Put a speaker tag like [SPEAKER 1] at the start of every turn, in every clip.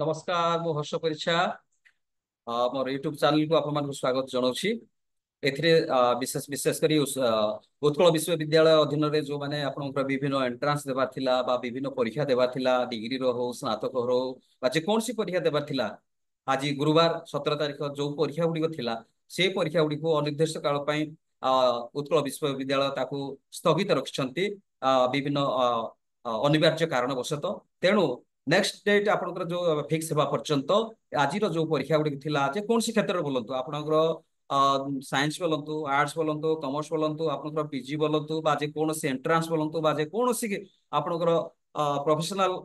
[SPEAKER 1] नमस्कार मु हर्ष परिछा मोर YouTube channel को आपन स्वागत जनाऊँगी एथिरे विशेष विशेष करी उत्कल विश्वविद्यालय अधीन रे जो माने आपनकर विभिन्न एंट्रांस देबार थिला बा विभिन्न परीक्षा देबार थिला डिग्री रो हो स्नातक रो बा जे कोनसी परीक्षा देबार थिला आज गुरुवार 17 तारिख जो परीक्षा गुडी थिला से परीक्षा गुडी को अनिर्दिष्ट काल पई उत्कल विश्वविद्यालय ताकू स्थगित रखिछंती विभिन्न अनिवार्य कारण वशत तेणु नेक्स्ट डेट आपनकर जो फिक्स हेबा पर्यंत आज जो परीक्षा गुडी थिला जे कोनसी क्षेत्र रे बोलंतु आपनकर साइंस बोलतु आर्ट्स बोलतु कॉमर्स बोलतु आपनकर पीजी बोलतु बा जे कोनोसी एंट्रांस बोलतु बा जे कोनोसी आपनकर प्रोफेशनल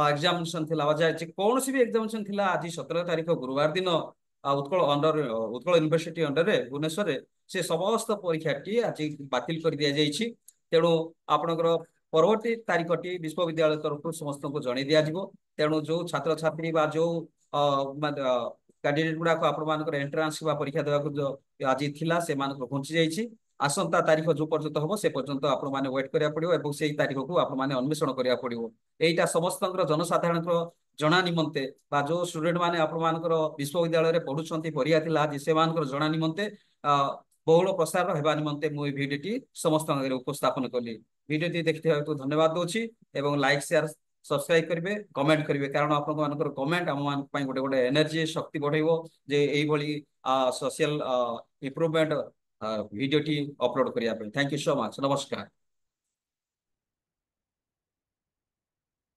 [SPEAKER 1] एग्जामिनेशन थिला बा जे कोनोसी भी एग्जामिनेशन थिला आज 17 तारिख गुरुवार दिन Utkal under Utkal university under रे भुवनेश्वर रे से समस्त परीक्षा टी आज बातिल कर दिया जायछि तेणु आपनकर परवर्ती तारिखटी विश्वविद्यालय तरफ समस्त को जणै दिया जिवो तेणु जो छात्र छात्री बा जो कैंडिडेट गुड़ा आप एंट्रांस परीक्षा देवा आज थिला से पहुंची जाइए आसंता तारीख जो पर्यंत हम से पर्यंत आप वेट करा पड़ो से तारीख को आप अन्वेषण करा पड़ो यहीटा समस्त जनसाधारण जना निमंते बा जो स्टूडेंट माने आपनकर विश्वविद्यालय पढ़ुंट परीक्षा थिला आज से जना निमंते बहुल प्रसार होगा निमंते मुझे भिडियोटी समस्त उपस्थापन कली भिडियोटी देखते धन्यवाद दूसरी और लाइक शेयर सब्सक्राइब करेंगे कमेंट करेंगे कारण आपंकर कमेंट आम गोटे गोटे एनर्जी शक्ति बढ़ेबो जे यही सोशल इम्प्रूवमेंट भिडियोटी अपलोड करने। Thank you so much. नमस्कार।